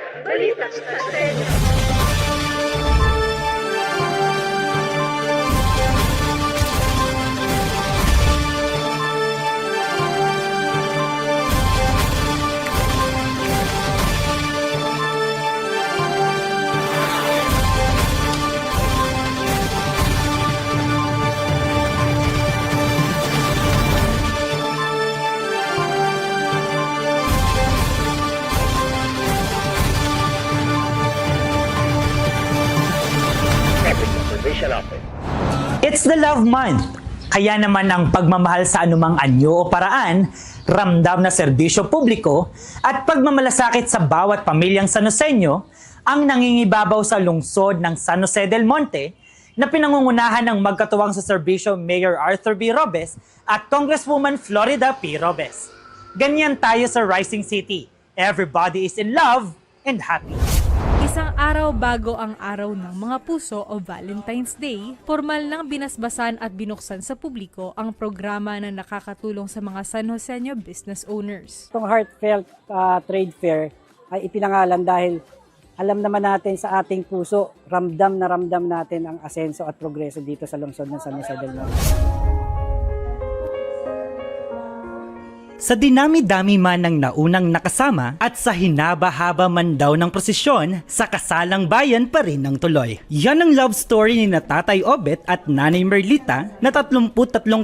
Balita sa Senyo. It's the Love Month. Kaya naman ang pagmamahal sa anumang anyo o paraan, ramdam na serbisyo publiko at pagmamalasakit sa bawat pamilyang Sanoseño ang nangingibabaw sa lungsod ng San Jose del Monte na pinangungunahan ng magkatuwang sa serbisyo Mayor Arthur B. Robes at Congresswoman Florida P. Robes. Ganyan tayo sa Rising City. Everybody is in love and happy. Isang araw bago ang araw ng mga puso o Valentine's Day, formal nang binasbasan at binuksan sa publiko ang programa na nakakatulong sa mga San Joseño business owners. Itong heartfelt trade fair ay ipinangalan dahil alam naman natin sa ating puso, ramdam natin ang asenso at progreso dito sa lungsod ng San Jose del Monte. Sa dinami-dami man ng naunang nakasama at sa hinaba-haba man daw ng prosesyon, sa kasalang bayan pa rin ang tuloy. Yan ang love story ni Tatay Obet at Nanay Merlita na 33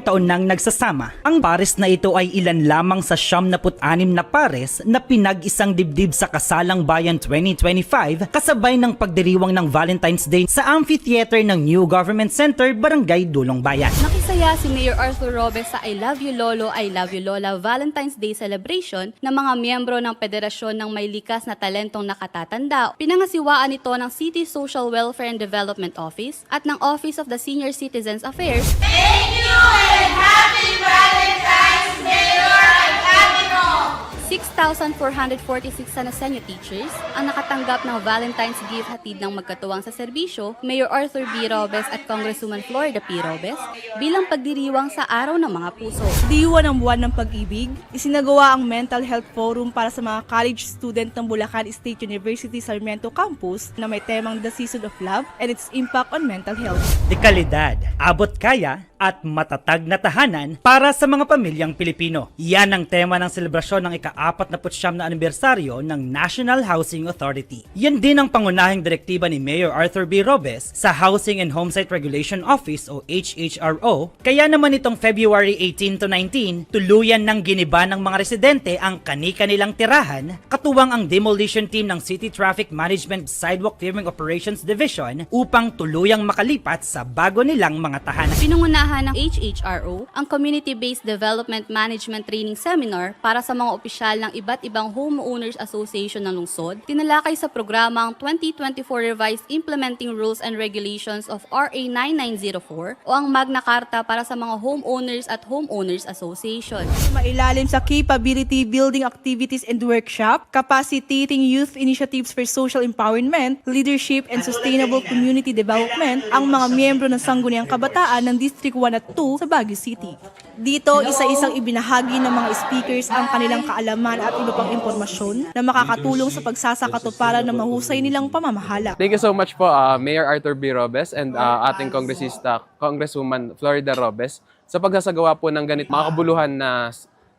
taon nang nagsasama. Ang pares na ito ay ilan lamang sa 76 na pares na pinag-isang dibdib sa Kasalang Bayan 2025 kasabay ng pagdiriwang ng Valentine's Day sa amphitheater ng New Government Center, Barangay Dulong Bayan. Nakisaya si Mayor Arthur Robes sa I Love You Lolo, I Love You Lola Valentine's Day celebration ng mga miyembro ng Federasyon ng May Likas na Talentong Nakatatanda. Pinangasiwaan ito ng City Social Welfare and Development Office at ng Office of the Senior Citizens Affairs. Thank you and happy Valentine's, Mayor and Capitol! 6,446 San Joseño teachers ang nakatanggap ng Valentine's gift hatid ng magkatuwang sa serbisyo, Mayor Arthur B. Robes at Congresswoman Florida P. Robes bilang pagdiriwang sa Araw ng Mga Puso. Diwa ng Buwan ng Pag-ibig, isinagawa ang Mental Health Forum para sa mga college student ng Bulacan State University Sarmiento Campus na may temang The Season of Love and its Impact on Mental Health. Dekalidad, abot kaya at matatag na tahanan para sa mga pamilyang Pilipino. Yan ang tema ng selebrasyon ng ika-49 na anibersaryo ng National Housing Authority. Yan din ang pangunahing direktiba ni Mayor Arthur B. Robes sa Housing and Homesite Regulation Office o HHRO. Kaya naman itong February 18 to 19, tuluyan ng giniba ng mga residente ang kani-kanilang tirahan, katuwang ang demolition team ng City Traffic Management Sidewalk Clearing Operations Division upang tuluyang makalipat sa bago nilang mga tahanan. Pinungunahan ng HHRO ang Community-Based Development Management Training Seminar para sa mga opisyal ng iba't ibang Homeowners Association ng lungsod, tinalakay sa programang 2024 Revised Implementing Rules and Regulations of RA 9904 o ang Magna Carta para sa mga homeowners at homeowners association. Mailalim sa capability building activities and workshop, capacitating youth initiatives for social empowerment, leadership and sustainable community development ang mga miyembro ng Sangguniang Kabataan ng District 1 at 2 sa Baguio City. Dito, isa-isang ibinahagi ng mga speakers ang kanilang kaalaman at iba pang impormasyon na makakatulong sa pagsasakatuparan ng mahusay nilang pamamahala. Thank you so much po Mayor Arthur B. Robes and ating Congressista, Congresswoman Florida Robes sa pagsasagawa po ng ganit mga kabuluhan na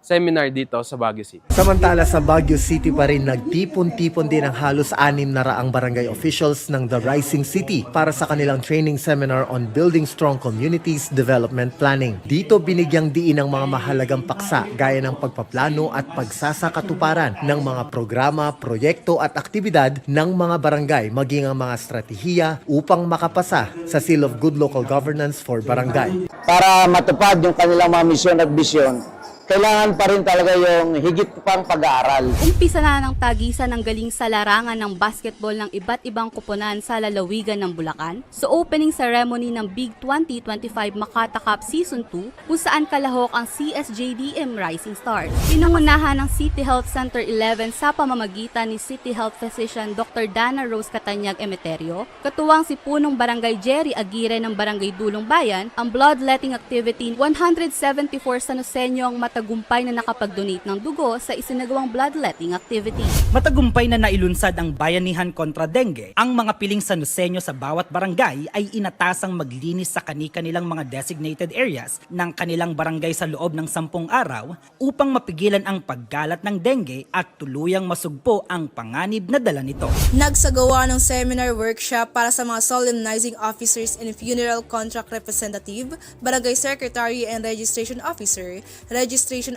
seminar dito sa Baguio City. Samantala sa Baguio City pa rin nagtipon-tipon din ang halos 600 barangay officials ng The Rising City para sa kanilang training seminar on Building Strong Communities Development Planning. Dito binigyang diin ang mga mahalagang paksa gaya ng pagpaplano at pagsasakatuparan ng mga programa, proyekto at aktibidad ng mga barangay maging ang mga estratehiya upang makapasa sa Seal of Good Local Governance for Barangay. Para matupad yung kanilang mga misyon at bisyon, kailangan pa rin talaga yung higit pang pag-aaral. Umpisa na ng tagisan ng galing sa larangan ng basketball ng iba't ibang kuponan sa lalawigan ng Bulacan sa opening ceremony ng Big 2025 Makata Cup Season 2 kung saan kalahok ang CSJDM Rising Stars. Pinangunahan ng City Health Center 11 sa pamamagitan ni City Health Physician Dr. Dana Rose Catanyag Emeterio, katuwang si Punong Barangay Jerry Aguirre ng Barangay Dulong Bayan, ang bloodletting activity 174 San Joseñong tagumpay na nakapag-donate ng dugo sa isinagawang bloodletting activity. Matagumpay na nailunsad ang bayanihan kontra dengue. Ang mga piling Sanoseño sa bawat barangay ay inatasang maglinis sa kani-kanilang mga designated areas ng kanilang barangay sa loob ng 10 araw upang mapigilan ang paggalat ng dengue at tuluyang masugpo ang panganib na dala nito. Nagsagawa ng seminar workshop para sa mga solemnizing officers and funeral contract representative, barangay secretary and registration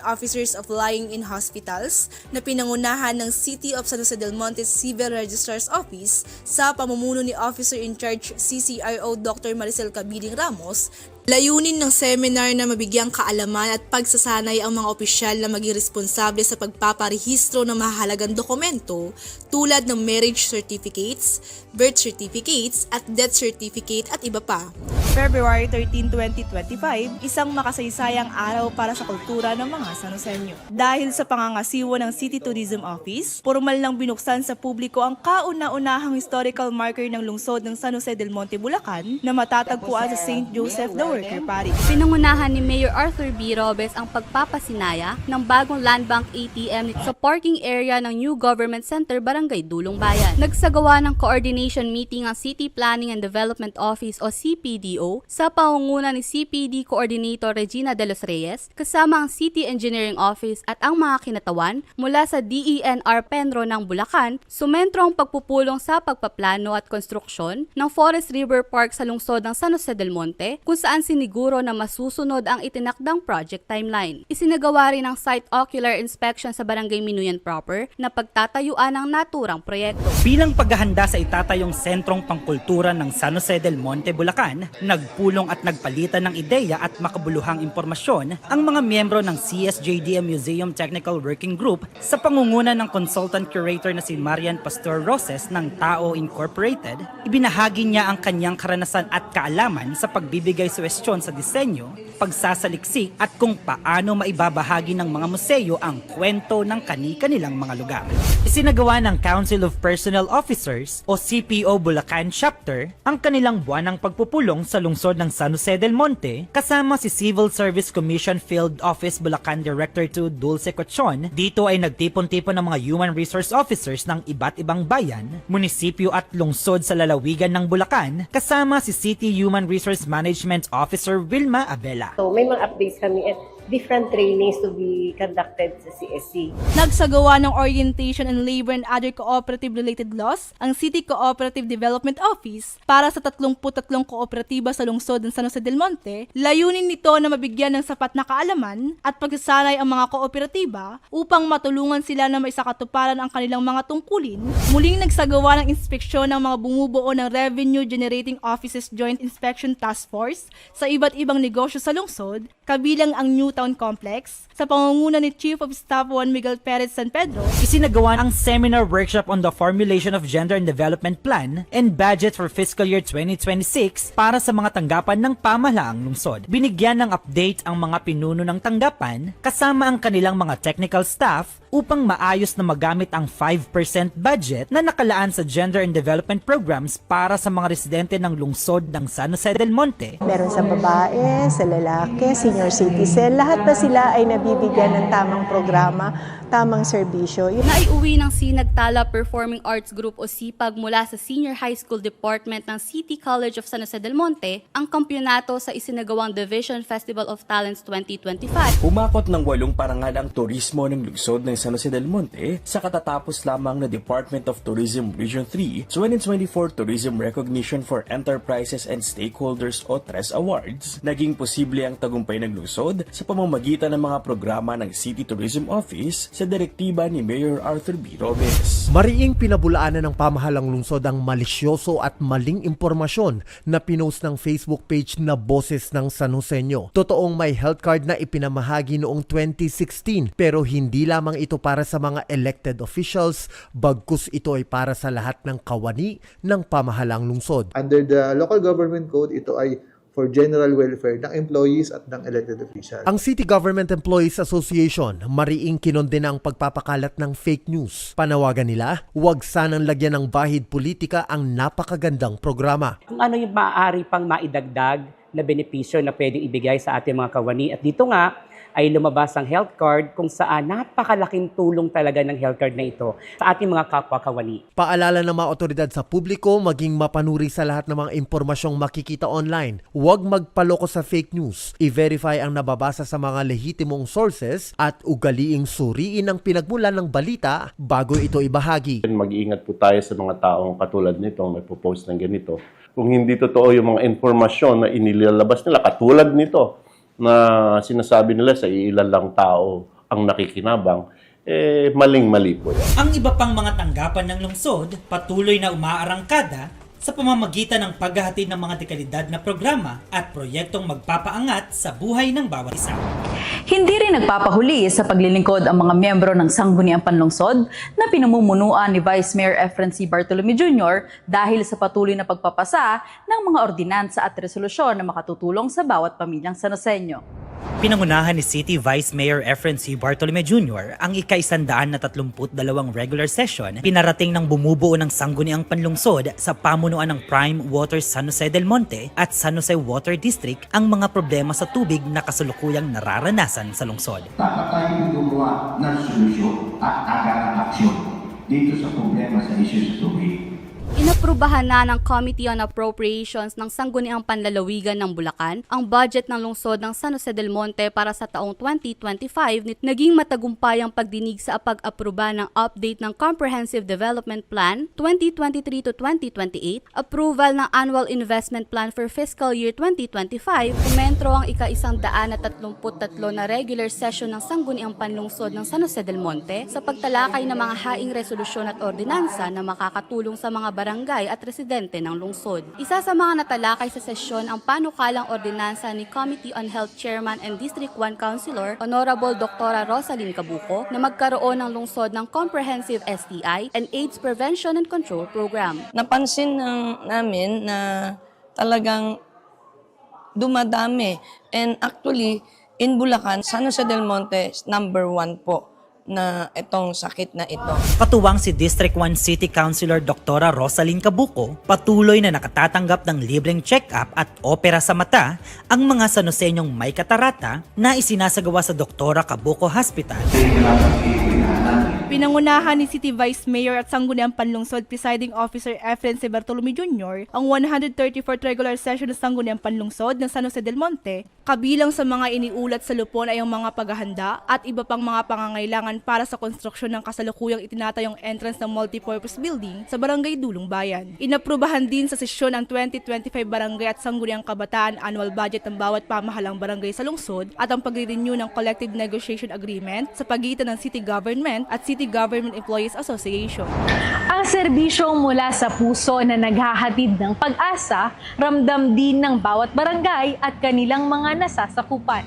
officers of lying in hospitals na pinangunahan ng City of San Jose del Monte Civil Registrar's Office sa pamumuno ni Officer in Charge CCRO Dr. Maricel Cabiling Ramos. Layunin ng seminar na mabigyang kaalaman at pagsasanay ang mga opisyal na maging responsable sa pagpaparehistro ng mahalagang dokumento tulad ng marriage certificates, birth certificates at death certificate at iba pa. February 13, 2025, isang makasaysayang araw para sa kultura ng mga Sanoseño. Dahil sa pangangasiwa ng City Tourism Office, formal nang binuksan sa publiko ang kauna-unahang historical marker ng lungsod ng San Jose del Monte, Bulacan na matatagpuan sa St. Joseph the Worker Parish. Pinangunahan ni Mayor Arthur B. Robes ang pagpapasinaya ng bagong land bank ATM sa parking area ng New Government Center, Barangay Dulong Bayan. Nagsagawa ng coordination meeting ang City Planning and Development Office o CPDO sa pangunguna ni CPD Coordinator Regina de los Reyes kasama ang City Engineering Office at ang mga kinatawan mula sa DENR Penro ng Bulacan, sumentro ang pagpupulong sa pagpaplano at konstruksyon ng Forest River Park sa lungsod ng San Jose del Monte kung saan siniguro na masusunod ang itinakdang project timeline. Isinagawa rin ang site ocular inspection sa Barangay Minuyan proper na pagtatayuan ng naturang proyekto. Bilang paghahanda sa itatayong sentrong pangkultura ng San Jose del Monte, Bulacan, nagpulong at nagpalitan ng ideya at makabuluhang impormasyon ang mga miyembro ng CSJDM Museum Technical Working Group sa pangunguna ng consultant curator na si Marian Pastor Roses ng Tao Incorporated. Ibinahagi niya ang kanyang karanasan at kaalaman sa pagbibigay suwestyon sa disenyo, pagsasaliksik at kung paano maibabahagi ng mga museo ang kwento ng kani-kanilang mga lugar. Isinagawa ng Council of Personnel Officers o CPO Bulacan Chapter ang kanilang buwanang pagpupulong sa lungsod ng San Jose del Monte kasama si Civil Service Commission Field Office Bulacan Director 2 Dulce Cochon. Dito ay nagtipon-tipon ng mga human resource officers ng iba't ibang bayan, munisipyo at lungsod sa lalawigan ng Bulacan kasama si City Human Resource Management Officer Wilma Abela. So may mga updates kami and different trainings to be conducted sa CSC. Nagsagawa ng orientation on labor and other cooperative-related laws ang City Cooperative Development Office para sa 33 kooperatiba sa lungsod ng San Jose del Monte. Layunin nito na mabigyan ng sapat na kaalaman at pagsasanay ang mga kooperatiba upang matulungan sila na maisakatuparan ang kanilang mga tungkulin. Muling nagsagawa ng inspeksyon ng mga bumubuo ng Revenue Generating Offices Joint Inspection Task Force sa iba't ibang negosyo sa lungsod, kabilang ang Newtown Complex, sa pangunguna ni Chief of Staff Juan Miguel Perez San Pedro. Isinagawa ang seminar workshop on the formulation of Gender and Development Plan and Budget for Fiscal Year 2026 para sa mga tanggapan ng pamahalaang lungsod. Binigyan ng update ang mga pinuno ng tanggapan kasama ang kanilang mga technical staff upang maayos na magamit ang 5% budget na nakalaan sa Gender and Development Programs para sa mga residente ng lungsod ng San Jose del Monte. Meron sa babae, sa lalaki, senior citizen, lahat na sila ay nabibigyan ng tamang programa, tamang serbisyo. Naiuwi ng Sinagtala Performing Arts Group o SIPAG mula sa Senior High School Department ng City College of San Jose del Monte ang kampyonato sa isinagawang Division Festival of Talents 2025. Umakot ng 8 parangal ang turismo ng lungsod ng San Jose del Monte sa katatapos lamang na Department of Tourism Region 3 2024 Tourism Recognition for Enterprises and Stakeholders o TRES Awards. Naging posible ang tagumpay ng lungsod sa pamamagitan ng mga programa ng City Tourism Office sa direktiba ni Mayor Arthur B. Robes. Mariing pinabulaanan ng pamahalang lungsod ang malisyoso at maling impormasyon na pinost ng Facebook page na Boses ng San Joseño. Totoong may health card na ipinamahagi noong 2016 pero hindi lamang ito para sa mga elected officials, bagkus ito ay para sa lahat ng kawani ng pamahalang lungsod. Under the local government code, ito ay for general welfare ng employees at ng elected officials. Ang City Government Employees Association mariing kinondena ang pagpapakalat ng fake news. Panawagan nila, huwag sanang lagyan ng bahid politika ang napakagandang programa. Kung ano yung maaari pang maidagdag na benepisyo na pwedeng ibigay sa ating mga kawani. At dito nga ay lumabas ang health card kung saan napakalaking tulong talaga ng health card na ito sa ating mga kapwa kawani. Paalala ng mga otoridad sa publiko maging mapanuri sa lahat ng mga impormasyong makikita online. Huwag magpaloko sa fake news. I-verify ang nababasa sa mga lehitimong sources at ugaliing suriin ang pinagmulan ng balita bago ito ibahagi. Mag-iingat po tayo sa mga taong katulad nito, may post ng ganito. Kung hindi totoo yung mga informasyon na inilalabas nila, katulad nito, na sinasabi nila sa ilan lang tao ang nakikinabang, maling-mali po yan. Ang iba pang mga tanggapan ng lungsod patuloy na umaarangkada sa pamamagitan ng paghahatid ng mga dekalidad na programa at proyektong magpapaangat sa buhay ng bawat isa. Hindi rin nagpapahuli sa paglilingkod ang mga miyembro ng Sangguniang Panlungsod na pinamumunuan ni Vice Mayor Efren C. Bartolome Jr. dahil sa patuloy na pagpapasa ng mga ordinansa at resolusyon na makatutulong sa bawat pamilyang Sanoseño. Pinangunahan ni City Vice Mayor Efren C. Bartolome Jr. ang ika-132 regular session pinarating ng bumubuo ng Sangguniang Panlungsod sa pamunuan ng Prime Water San Jose del Monte at San Jose Water District ang mga problema sa tubig na kasalukuyang nararanasan sa lungsod. Dapat tayong gumawa ng solusyon at agarang aksyon dito sa problema sa isyu sa tubig. Inaprubahan na ng Committee on Appropriations ng Sangguniang Panlalawigan ng Bulacan ang budget ng lungsod ng San Jose del Monte para sa taong 2025. Naging matagumpay ang pagdinig sa pag-aproba ng update ng Comprehensive Development Plan 2023 to 2028, approval ng Annual Investment Plan for Fiscal Year 2025, kumentro ang ika-133 na regular session ng Sangguniang Panlungsod ng San Jose del Monte sa pagtalakay ng mga haing resolusyon at ordinansa na makakatulong sa mga barangay at residente ng lungsod. Isa sa mga natalakay sa sesyon ang panukalang ordinansa ni Committee on Health Chairman and District 1 Councilor Honorable Dr. Rosalyn Cabuco na magkaroon ng lungsod ng Comprehensive STI and AIDS Prevention and Control Program. Napansin namin na talagang dumadami, and actually in Bulacan, San Jose del Monte number 1 po na itong sakit na ito. Katuwang si District 1 City Councilor Dr. Rosalyn Cabuco, patuloy na nakatatanggap ng libreng check-up at opera sa mata ang mga Sanoseñong may katarata na isinasagawa sa Dr. Cabuco Hospital. Pinangunahan ni City Vice Mayor at Sangguniang Panlungsod Presiding Officer Efren C. Bartolome Jr. ang 134th regular session ng Sangguniang Panlungsod ng San Jose del Monte. Kabilang sa mga iniulat sa lupon ay ang mga paghahanda at iba pang mga pangangailangan para sa konstruksyon ng kasalukuyang itinatayong entrance ng multipurpose building sa Barangay Dulong Bayan. Inaprubahan din sa sesyon ang 2025 Barangay at Sangguniang Kabataan annual budget ng bawat pamahalang barangay sa lungsod at ang pagre-renew ng collective negotiation agreement sa pagitan ng city government at City Government Employees Association. Ang serbisyo mula sa puso na naghahatid ng pag-asa, ramdam din ng bawat barangay at kanilang mga nasasakupan.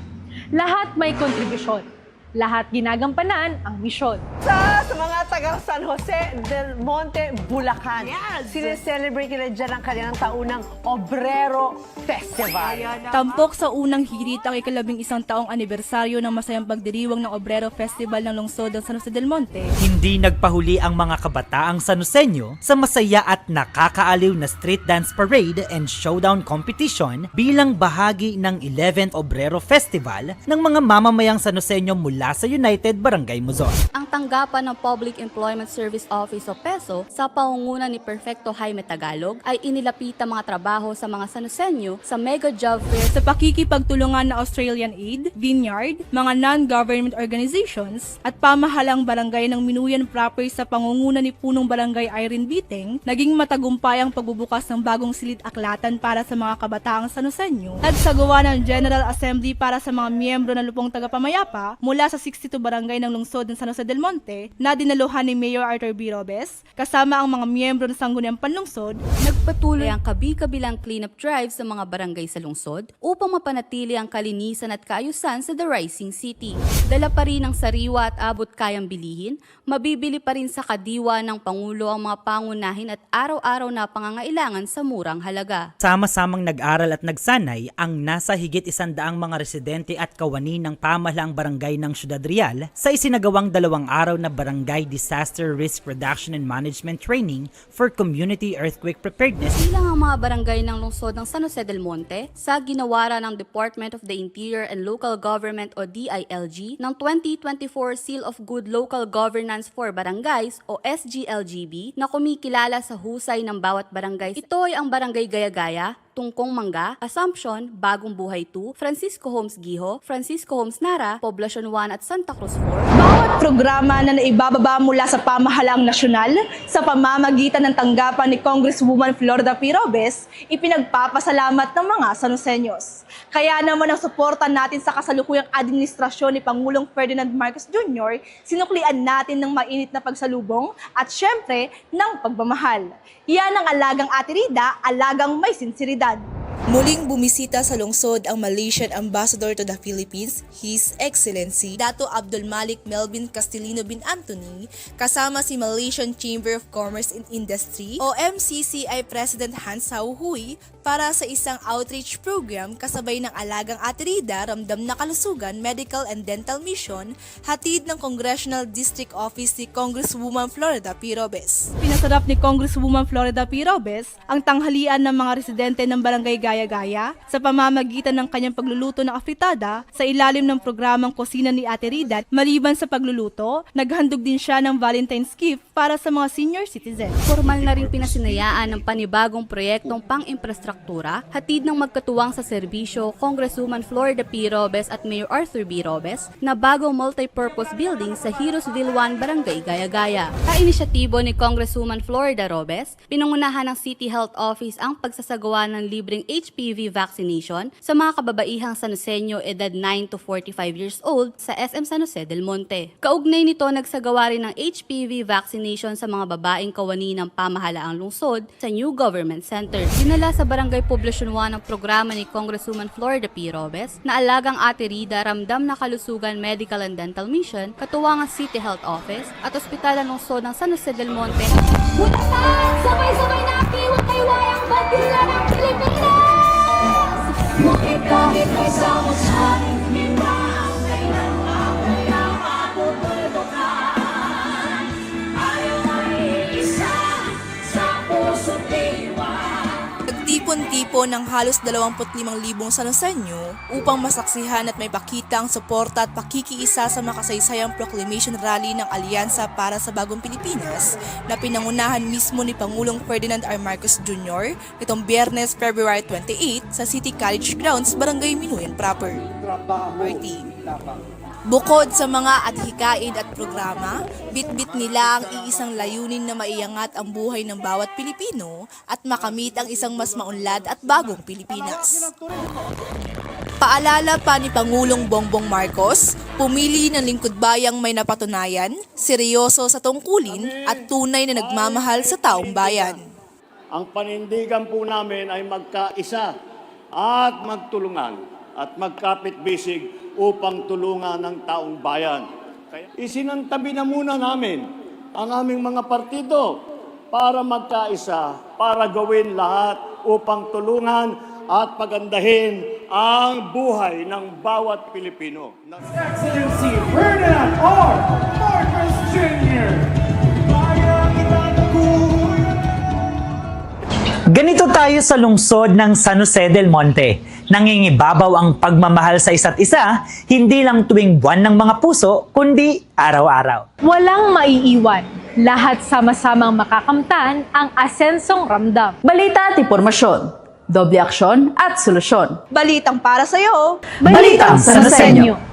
Lahat may kontribusyon. Lahat ginagampanan ang misyon. Sa mga taga San Jose del Monte, Bulacan. Sineselebrate nila dyan ang kanilang taunang Obrero Festival. Tampok sa unang hirit ang ika-11 taong anibersaryo ng masayang pagdiriwang ng Obrero Festival ng lungsod ng San Jose del Monte. Hindi nagpahuli ang mga kabataang Sanoseño sa masaya at nakakaaliw na street dance parade and showdown competition bilang bahagi ng 11th Obrero Festival ng mga mamamayang Sanoseño mula sa United Barangay Muzon. Ang tanggapan ng Public Employment Service Office o PESO sa pangunguna ni Perfecto Jaime Tagalog ay inilapit ang mga trabaho sa mga Sanoseño sa Mega Job Fair sa pakikipagtulungan ng Australian Aid, Vineyard, mga non-government organizations at pamahalang barangay ng Minuyan proper sa pangunguna ni Punong Barangay Irene Biteng, naging matagumpay ang pagbubukas ng bagong silid-aklatan para sa mga kabataang Sanoseño. Nagsagawa ng General Assembly para sa mga miyembro ng lupong tagapamayapa mula sa 62 barangay ng lungsod ng San Jose del Monte na dinaluhan ni Mayor Arthur B. Robes kasama ang mga miyembro ng Sangguniang Panlungsod. Nagpatuloy ang kabi-kabilang cleanup drive sa mga barangay sa lungsod upang mapanatili ang kalinisan at kaayusan sa The Rising City. Dala pa rin ang sariwa at abot kayang bilihin, mabibili pa rin sa kadiwa ng Pangulo ang mga pangunahin at araw-araw na pangangailangan sa murang halaga. Sama-samang nag-aral at nagsanay ang nasa higit 100 mga residente at kawani ng pamahalaang barangay ng Ciudad Real sa isinagawang 2 araw na barangay Barangay Disaster Risk Reduction and Management Training for Community Earthquake Preparedness. Bilang ang mga barangay ng lungsod ng San Jose del Monte sa ginawara ng Department of the Interior and Local Government o DILG ng 2024 Seal of Good Local Governance for Barangays o SGLGB na kumikilala sa husay ng bawat barangay. Ito ay ang Barangay Gaya-Gaya, Tungkong Mangga, Assumption, Bagong Buhay 2, Francisco Homes Giho, Francisco Homes Nara, Poblacion 1 at Santa Cruz 4. Bawat programa na naibababa mula sa pamahalaang nasyonal sa pamamagitan ng tanggapan ni Congresswoman Florida P. Robes, ipinagpapasalamat ng mga Sanoseños. Kaya naman ang suporta natin sa kasalukuyang administrasyon ni Pangulong Ferdinand Marcos Jr., sinuklian natin ng mainit na pagsalubong at syempre ng pagmamahal. Yan ang alagang Ate Rida, alagang may sinseridad. Muling bumisita sa lungsod ang Malaysian Ambassador to the Philippines, His Excellency Dato Abdul Malik Melvin Castilino bin Anthony, kasama si Malaysian Chamber of Commerce and Industry o MCCI President Hans Hau Hui para sa isang outreach program kasabay ng alagang Ate Rida, Ramdam na Kalusugan, Medical and Dental Mission, hatid ng Congressional District Office ni Congresswoman Florida P. Robes. Pinasarap ni Congresswoman Florida P. Robes ang tanghalian ng mga residente ng Barangay Gaya-Gaya sa pamamagitan ng kanyang pagluluto ng afritada sa ilalim ng programang Kusina ni Ate Rida. Maliban sa pagluluto, naghandog din siya ng Valentine's gift para sa mga senior citizens. Formal na rin pinasinayaan ng panibagong proyektong pang-infrastruktura, hatid ng magkatuwang sa serbisyo Congresswoman Florida P. Robes at Mayor Arthur B. Robes na bagong multi-purpose building sa Heroesville 1, Barangay Gaya-Gaya. Sa inisyatibo ni Congresswoman Florida Robes, pinangunahan ng City Health Office ang pagsasagawa ng libreng HPV vaccination sa mga kababaihang Sanoseño edad 9 to 45 years old sa SM San Jose del Monte. Kaugnay nito, nagsagawa rin ng HPV vaccination sa mga babaeng kawani ng pamahalaang lungsod sa New Government Center. Dinala sa Barangay Poblacion 1 ang programa ni Congresswoman Florida P. Robes na alagang Ate Rida, Ramdam na Kalusugan, Medical and Dental Mission, katuwang ang City Health Office at Ospital ng Lungsod ng San Jose del Monte. Sabay-sabay natin, huwag kayo wayang bandila ng Pilipinas! Ngunit kahit may sama-saling limang, kailan away ang mapupulbukan. Ayaw ay isa sa puso't diwa. Nagtipon-tipon ng halos 25,000 Sanoseño upang masaksihan at may pakita ang suporta at pakikiisa sa makasaysayang proclamation rally ng Alyansa para sa Bagong Pilipinas na pinangunahan mismo ni Pangulong Ferdinand R. Marcos Jr. nitong Biyernes, February 28 sa City College Grounds, Barangay Minuyan Proper. Bukod sa mga adhikain at programa, bit-bit nila ang iisang layunin na maiangat ang buhay ng bawat Pilipino at makamit ang isang mas maunlad at bagong Pilipinas. Paalala pa ni Pangulong Bongbong Marcos, pumili ng lingkod-bayang may napatunayan, seryoso sa tungkulin at tunay na nagmamahal sa taong bayan. Ang panindigan po namin ay magkaisa at magtulungan at magkapit-bisig upang tulungan ng taong bayan. Kaya isinantabi na muna namin ang aming mga partido para magkaisa, para gawin lahat upang tulungan at pagandahin ang buhay ng bawat Pilipino. Excellency Ferdinand R. Marcos Jr. Ganito tayo sa lungsod ng San Jose del Monte. Nangingibabaw ang pagmamahal sa isa't isa, hindi lang tuwing buwan ng mga puso, kundi araw-araw. Walang maiiwan. Lahat sama-samang makakamtan ang asensong ramdam. Balita at impormasyon, doble aksyon at solusyon. Balitang para sa'yo, Balitang Sanoseño.